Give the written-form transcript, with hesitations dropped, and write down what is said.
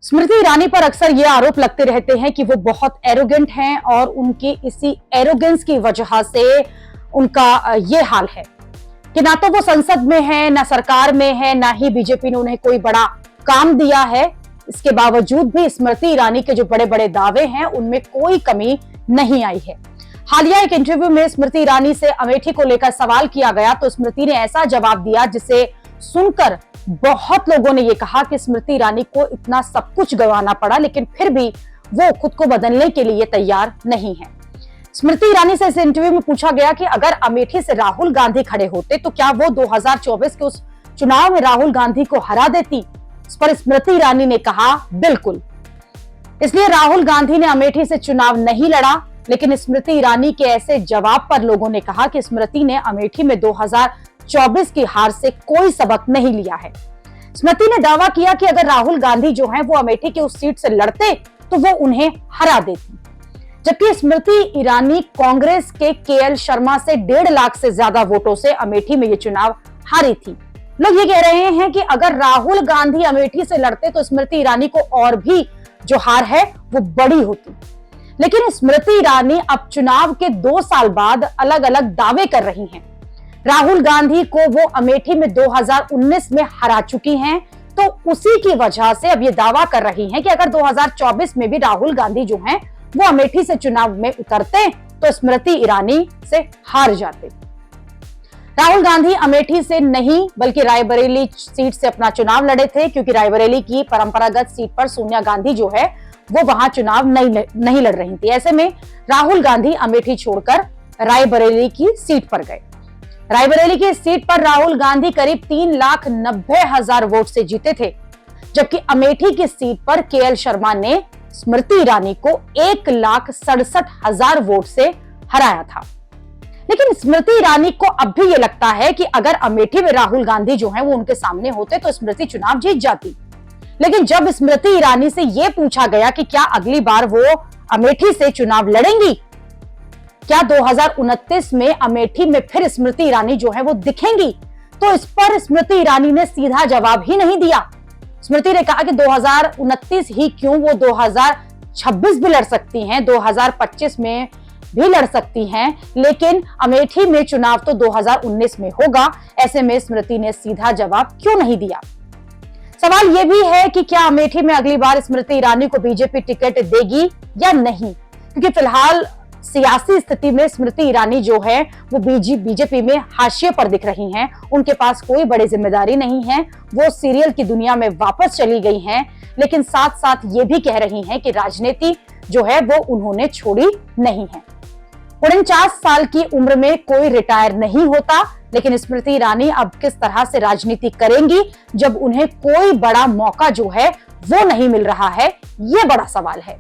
स्मृति ईरानी पर अक्सर ये आरोप लगते रहते हैं कि वो बहुत एरोगेंट हैं और उनकी इसी एरोगेंस की वजह से उनका ये हाल है कि ना तो वो संसद में है, ना सरकार में है, ना ही बीजेपी ने उन्हें कोई बड़ा काम दिया है। इसके बावजूद भी स्मृति ईरानी के जो बड़े बड़े दावे हैं उनमें कोई कमी नहीं आई है। हालिया एक इंटरव्यू में स्मृति ईरानी से अमेठी को लेकर सवाल किया गया तो स्मृति ने ऐसा जवाब दिया जिसे सुनकर बहुत लोगों ने यह कहा कि स्मृति ईरानी को इतना सब कुछ गंवाना पड़ा, लेकिन फिर भी वो खुद को बदलने के लिए तैयार नहीं है। स्मृति ईरानी से इस इंटरव्यू में पूछा गया कि अगर अमेठी से राहुल गांधी खड़े होते तो क्या वो 2024 के उस चुनाव में राहुल गांधी को हरा देती। इस पर स्मृति ईरानी ने कहा बिल्कुल। इसलिए राहुल गांधी ने अमेठी से चुनाव नहीं लड़ा, लेकिन स्मृति ईरानी के ऐसे जवाब पर लोगों ने कहा कि स्मृति ने अमेठी में 2024 की हार से कोई सबक नहीं लिया है। स्मृति ने दावा किया कि अगर राहुल गांधी जो हैं वो अमेठी की उस सीट से लड़ते तो वो उन्हें हरा देती, जबकि स्मृति ईरानी कांग्रेस के केएल शर्मा से 1.5 लाख से ज्यादा वोटों से अमेठी में ये चुनाव हारी थी। लोग ये कह रहे हैं कि अगर राहुल गांधी अमेठी से लड़ते तो स्मृति ईरानी को और भी जो हार है वो बड़ी होती। लेकिन स्मृति ईरानी अब चुनाव के 2 साल बाद अलग अलग दावे कर रही हैं। राहुल गांधी को वो अमेठी में 2019 में हरा चुकी हैं, तो उसी की वजह से अब ये दावा कर रही हैं कि अगर 2024 में भी राहुल गांधी जो हैं वो अमेठी से चुनाव में उतरते तो स्मृति ईरानी से हार जाते। राहुल गांधी अमेठी से नहीं बल्कि रायबरेली सीट से अपना चुनाव लड़े थे, क्योंकि रायबरेली की परंपरागत सीट पर सोनिया गांधी जो है वो वहां चुनाव नहीं लड़ रही थी। ऐसे में राहुल गांधी अमेठी छोड़कर रायबरेली की सीट पर गए। रायबरेली की सीट पर राहुल गांधी करीब 3,90,000 वोट से जीते थे, जबकि अमेठी की सीट पर केएल शर्मा ने स्मृति ईरानी को 1,67,000 वोट से हराया था। लेकिन स्मृति ईरानी को अब भी ये लगता है कि अगर अमेठी में राहुल गांधी जो है वो उनके सामने होते तो स्मृति चुनाव जीत जाती। लेकिन जब स्मृति ईरानी से यह पूछा गया कि क्या अगली बार वो अमेठी से चुनाव लड़ेंगी, क्या 2029 में अमेठी में फिर स्मृति ईरानी जो है वो दिखेंगी, तो इस पर स्मृति ईरानी ने सीधा जवाब ही नहीं दिया। स्मृति ने कहा कि 2029 ही क्यों, वो 2026 भी लड़ सकती हैं, 2025 में भी लड़ सकती हैं, लेकिन अमेठी में चुनाव तो 2019 में होगा। ऐसे में स्मृति ने सीधा जवाब क्यों नहीं दिया। सवाल यह भी है कि क्या अमेठी में अगली बार स्मृति ईरानी को बीजेपी टिकट देगी या नहीं, क्योंकि फिलहाल सियासी स्थिति में स्मृति ईरानी जो है वो बीजेपी में हाशिए पर दिख रही हैं। उनके पास कोई बड़ी जिम्मेदारी नहीं है, वो सीरियल की दुनिया में वापस चली गई हैं, लेकिन साथ साथ ये भी कह रही हैं कि राजनीति जो है वो उन्होंने छोड़ी नहीं है। 49 साल की उम्र में कोई रिटायर नहीं होता, लेकिन स्मृति ईरानी अब किस तरह से राजनीति करेंगी जब उन्हें कोई बड़ा मौका जो है वो नहीं मिल रहा है, ये बड़ा सवाल है।